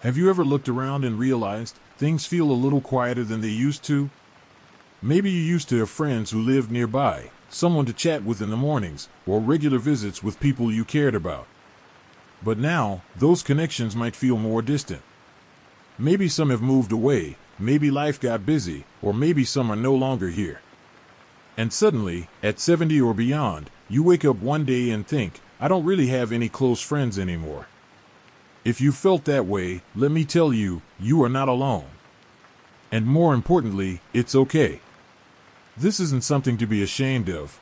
Have you ever looked around and realized things feel a little quieter than they used to? Maybe you used to have friends who lived nearby, someone to chat with in the mornings, or regular visits with people you cared about. But now, those connections might feel more distant. Maybe some have moved away, maybe life got busy, or maybe some are no longer here. And suddenly, at 70 or beyond, you wake up one day and think, I don't really have any close friends anymore. If you felt that way, let me tell you, you are not alone. And more importantly, it's okay. This isn't something to be ashamed of.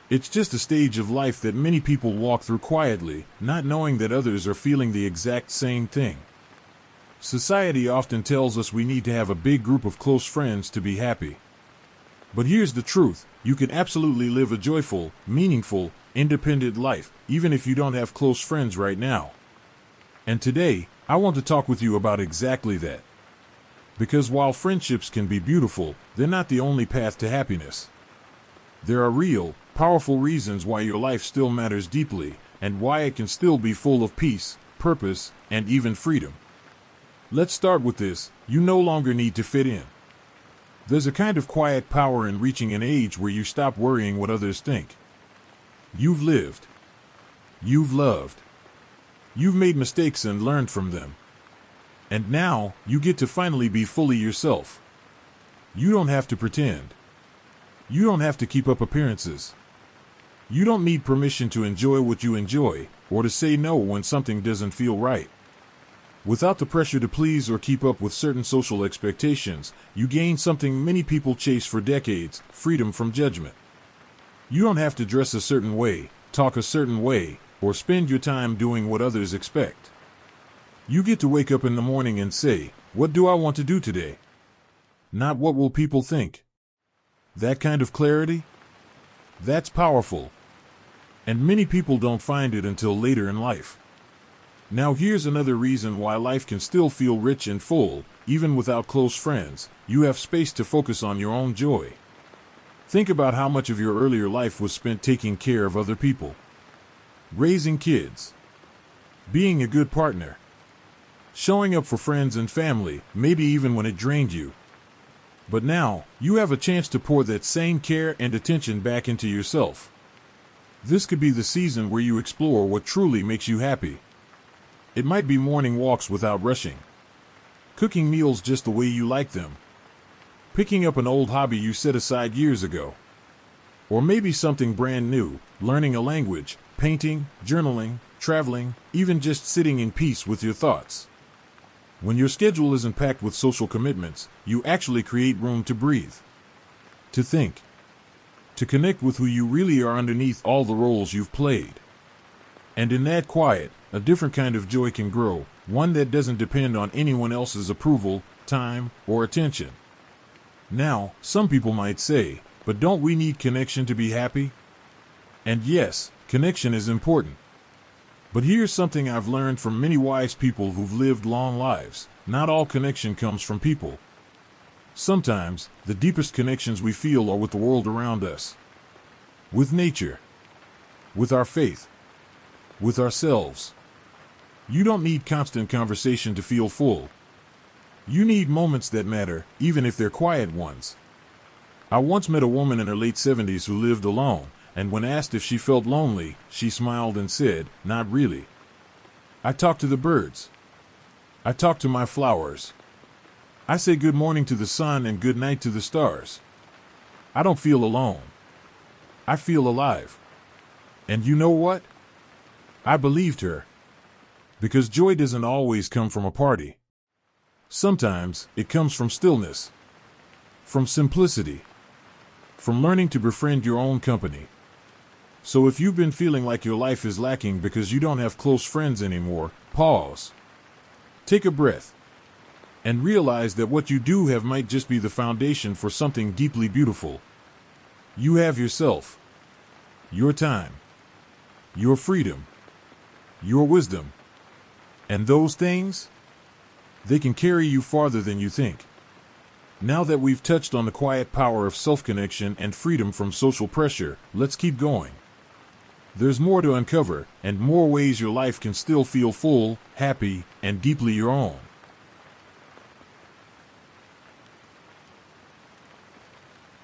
It's just a stage of life that many people walk through quietly, not knowing that others are feeling the exact same thing. Society often tells us we need to have a big group of close friends to be happy. But here's the truth, you can absolutely live a joyful, meaningful, independent life, even if you don't have close friends right now. And today, I want to talk with you about exactly that. Because while friendships can be beautiful, they're not the only path to happiness. There are real, powerful reasons why your life still matters deeply, and why it can still be full of peace, purpose, and even freedom. Let's start with this, you no longer need to fit in. There's a kind of quiet power in reaching an age where you stop worrying what others think. You've lived. You've loved. You've made mistakes and learned from them. And now, you get to finally be fully yourself. You don't have to pretend. You don't have to keep up appearances. You don't need permission to enjoy what you enjoy, or to say no when something doesn't feel right. Without the pressure to please or keep up with certain social expectations, you gain something many people chase for decades, freedom from judgment. You don't have to dress a certain way, talk a certain way, or spend your time doing what others expect. You get to wake up in the morning and say, what do I want to do today? Not what will people think. That kind of clarity? That's powerful. And many people don't find it until later in life. Now here's another reason why life can still feel rich and full, even without close friends. You have space to focus on your own joy. Think about how much of your earlier life was spent taking care of other people. Raising kids. Being a good partner. Showing up for friends and family, maybe even when it drained you. But now, you have a chance to pour that same care and attention back into yourself. This could be the season where you explore what truly makes you happy. It might be morning walks without rushing. Cooking meals just the way you like them. Picking up an old hobby you set aside years ago. Or maybe something brand new, learning a language, painting, journaling, traveling, even just sitting in peace with your thoughts. When your schedule isn't packed with social commitments, you actually create room to breathe. To think. To connect with who you really are underneath all the roles you've played. And in that quiet, a different kind of joy can grow, one that doesn't depend on anyone else's approval, time, or attention. Now, some people might say, but don't we need connection to be happy? And yes, connection is important. But here's something I've learned from many wise people who've lived long lives. Not all connection comes from people. Sometimes, the deepest connections we feel are with the world around us. With nature. With our faith. With ourselves. You don't need constant conversation to feel full. You need moments that matter, even if they're quiet ones. I once met a woman in her late 70s who lived alone, and when asked if she felt lonely, she smiled and said, not really. I talk to the birds. I talk to my flowers. I say good morning to the sun and good night to the stars. I don't feel alone. I feel alive. And you know what? I believed her. Because joy doesn't always come from a party. Sometimes, it comes from stillness. From simplicity. From learning to befriend your own company. So if you've been feeling like your life is lacking because you don't have close friends anymore, pause. Take a breath. And realize that what you do have might just be the foundation for something deeply beautiful. You have yourself. Your time. Your freedom. Your wisdom. And those things? They can carry you farther than you think. Now that we've touched on the quiet power of self-connection and freedom from social pressure, let's keep going. There's more to uncover, and more ways your life can still feel full, happy, and deeply your own.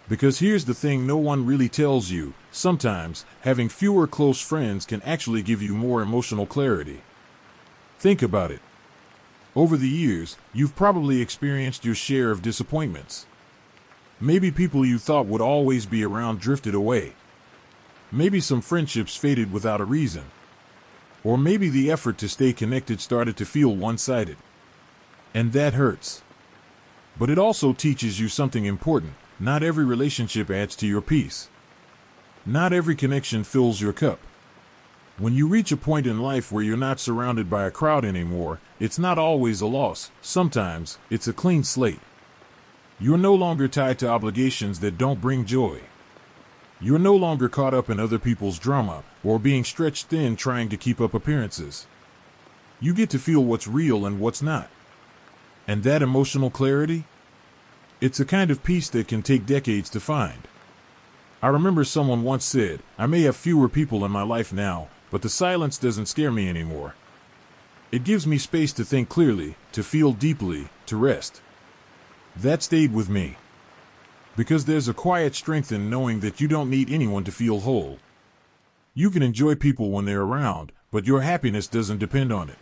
Because here's the thing no one really tells you, sometimes having fewer close friends can actually give you more emotional clarity. Think about it. Over the years, you've probably experienced your share of disappointments. Maybe people you thought would always be around drifted away. Maybe some friendships faded without a reason. Or maybe the effort to stay connected started to feel one-sided. And that hurts. But it also teaches you something important. Not every relationship adds to your peace. Not every connection fills your cup. When you reach a point in life where you're not surrounded by a crowd anymore, it's not always a loss. Sometimes, it's a clean slate. You're no longer tied to obligations that don't bring joy. You're no longer caught up in other people's drama or being stretched thin trying to keep up appearances. You get to feel what's real and what's not. And that emotional clarity? It's a kind of peace that can take decades to find. I remember someone once said, "I may have fewer people in my life now, but the silence doesn't scare me anymore. It gives me space to think clearly, to feel deeply, to rest." That stayed with me. Because there's a quiet strength in knowing that you don't need anyone to feel whole. You can enjoy people when they're around, but your happiness doesn't depend on it.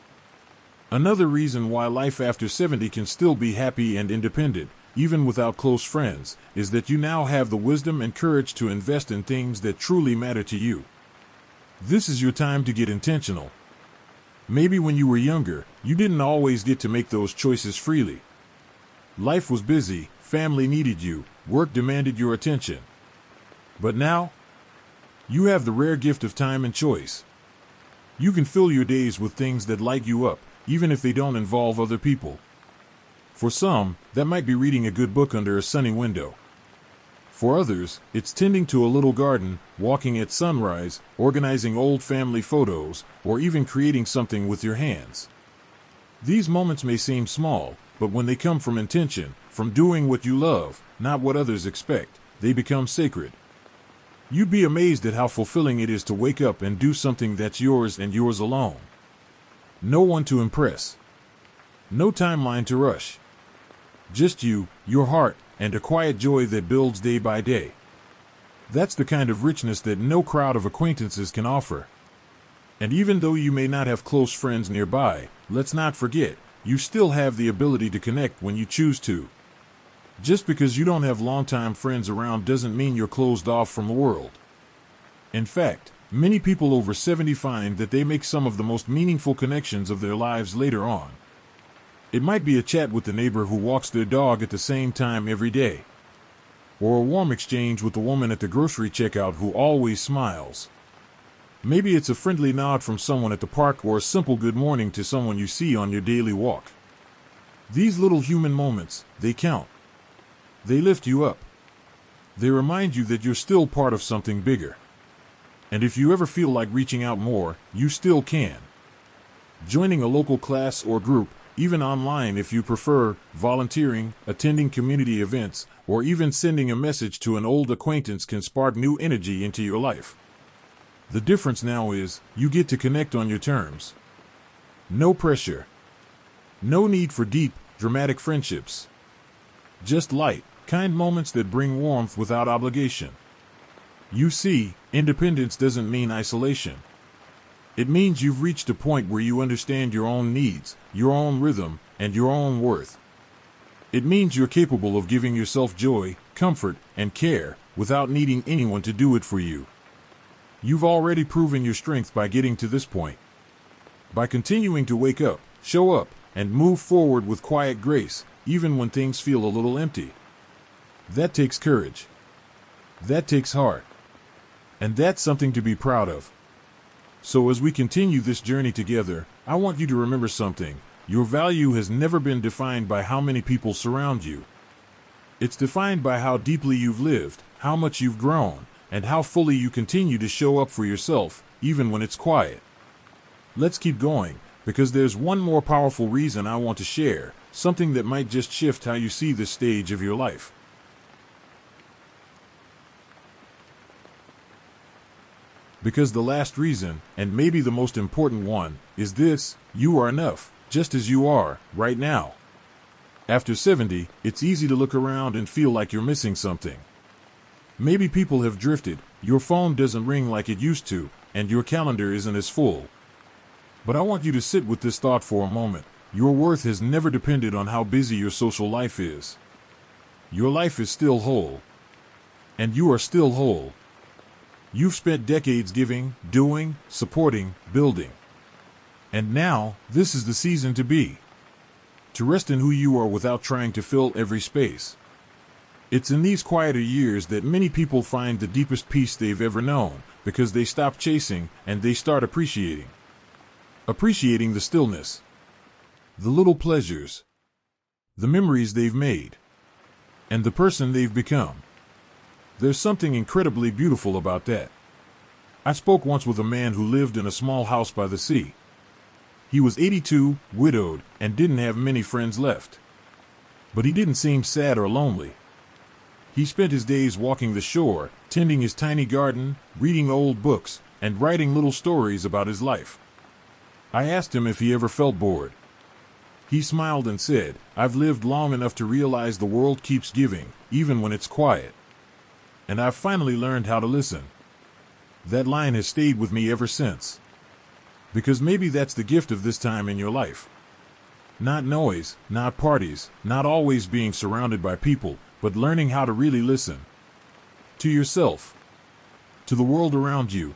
Another reason why life after 70 can still be happy and independent, even without close friends, is that you now have the wisdom and courage to invest in things that truly matter to you. This is your time to get intentional. Maybe when you were younger, you didn't always get to make those choices freely. Life was busy, family needed you, work demanded your attention. But now, you have the rare gift of time and choice. You can fill your days with things that light you up, even if they don't involve other people. For some, that might be reading a good book under a sunny window. For others, it's tending to a little garden, walking at sunrise, organizing old family photos, or even creating something with your hands. These moments may seem small, but when they come from intention, from doing what you love, not what others expect, they become sacred. You'd be amazed at how fulfilling it is to wake up and do something that's yours and yours alone. No one to impress. No timeline to rush. Just you, your heart, and a quiet joy that builds day by day. That's the kind of richness that no crowd of acquaintances can offer. And even though you may not have close friends nearby, let's not forget, you still have the ability to connect when you choose to. Just because you don't have longtime friends around doesn't mean you're closed off from the world. In fact, many people over 70 find that they make some of the most meaningful connections of their lives later on. It might be a chat with the neighbor who walks their dog at the same time every day. Or a warm exchange with the woman at the grocery checkout who always smiles. Maybe it's a friendly nod from someone at the park or a simple good morning to someone you see on your daily walk. These little human moments, they count. They lift you up. They remind you that you're still part of something bigger. And if you ever feel like reaching out more, you still can. Joining a local class or group, even online if you prefer, volunteering, attending community events, or even sending a message to an old acquaintance can spark new energy into your life. The difference now is, you get to connect on your terms. No pressure. No need for deep, dramatic friendships. Just light, kind moments that bring warmth without obligation. You see, independence doesn't mean isolation. It means you've reached a point where you understand your own needs, your own rhythm, and your own worth. It means you're capable of giving yourself joy, comfort, and care without needing anyone to do it for you. You've already proven your strength by getting to this point. By continuing to wake up, show up, and move forward with quiet grace, even when things feel a little empty. That takes courage. That takes heart. And that's something to be proud of. So as we continue this journey together, I want you to remember something. Your value has never been defined by how many people surround you. It's defined by how deeply you've lived, how much you've grown, and how fully you continue to show up for yourself, even when it's quiet. Let's keep going, because there's one more powerful reason I want to share, something that might just shift how you see this stage of your life. Because the last reason, and maybe the most important one, is this: you are enough, just as you are, right now. After 70, it's easy to look around and feel like you're missing something. Maybe people have drifted, your phone doesn't ring like it used to, and your calendar isn't as full. But I want you to sit with this thought for a moment. Your worth has never depended on how busy your social life is. Your life is still whole. And you are still whole. You've spent decades giving, doing, supporting, building. And now, this is the season to be. To rest in who you are without trying to fill every space. It's in these quieter years that many people find the deepest peace they've ever known, because they stop chasing and they start appreciating. Appreciating the stillness. The little pleasures. The memories they've made. And the person they've become. There's something incredibly beautiful about that. I spoke once with a man who lived in a small house by the sea. He was 82, widowed, and didn't have many friends left. But he didn't seem sad or lonely. He spent his days walking the shore, tending his tiny garden, reading old books, and writing little stories about his life. I asked him if he ever felt bored. He smiled and said, "I've lived long enough to realize the world keeps giving, even when it's quiet. And I've finally learned how to listen." That line has stayed with me ever since. Because maybe that's the gift of this time in your life. Not noise, not parties, not always being surrounded by people, but learning how to really listen. To yourself. To the world around you.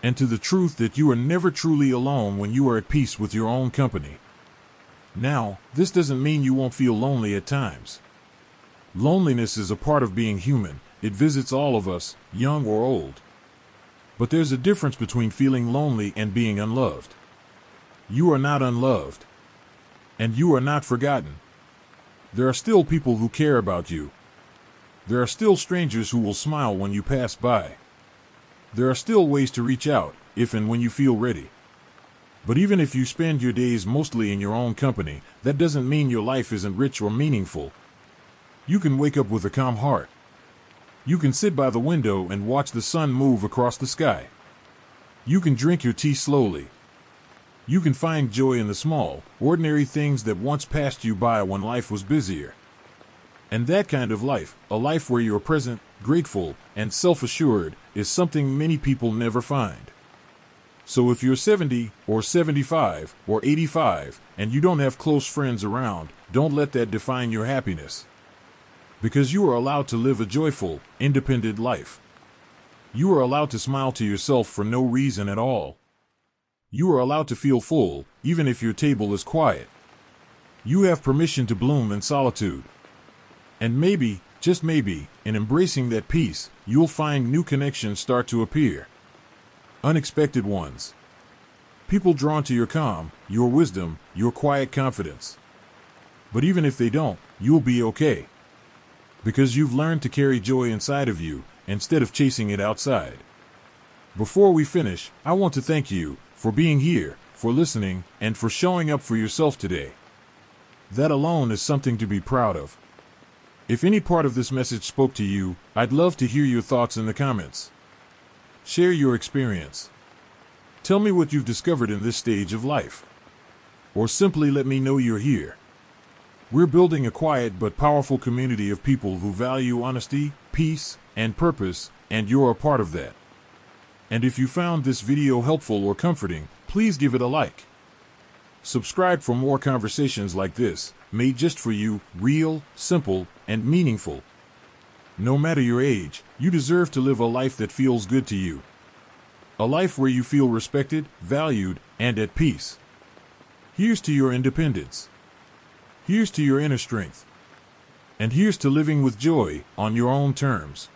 And to the truth that you are never truly alone when you are at peace with your own company. Now, this doesn't mean you won't feel lonely at times. Loneliness is a part of being human. It visits all of us, young or old. But there's a difference between feeling lonely and being unloved. You are not unloved. And you are not forgotten. There are still people who care about you. There are still strangers who will smile when you pass by. There are still ways to reach out, if and when you feel ready. But even if you spend your days mostly in your own company, that doesn't mean your life isn't rich or meaningful. You can wake up with a calm heart. You can sit by the window and watch the sun move across the sky. You can drink your tea slowly. You can find joy in the small, ordinary things that once passed you by when life was busier. And that kind of life, a life where you're present, grateful, and self-assured, is something many people never find. So if you're 70, or 75, or 85, and you don't have close friends around, don't let that define your happiness. Because you are allowed to live a joyful, independent life. You are allowed to smile to yourself for no reason at all. You are allowed to feel full, even if your table is quiet. You have permission to bloom in solitude. And maybe, just maybe, in embracing that peace, you'll find new connections start to appear. Unexpected ones. People drawn to your calm, your wisdom, your quiet confidence. But even if they don't, you'll be okay. Because you've learned to carry joy inside of you, instead of chasing it outside. Before we finish, I want to thank you for being here, for listening, and for showing up for yourself today. That alone is something to be proud of. If any part of this message spoke to you, I'd love to hear your thoughts in the comments. Share your experience. Tell me what you've discovered in this stage of life. Or simply let me know you're here. We're building a quiet but powerful community of people who value honesty, peace, and purpose, and you're a part of that. And if you found this video helpful or comforting, please give it a like. Subscribe for more conversations like this, made just for you, real, simple, and meaningful. No matter your age, you deserve to live a life that feels good to you. A life where you feel respected, valued, and at peace. Here's to your independence. Here's to your inner strength. And here's to living with joy on your own terms.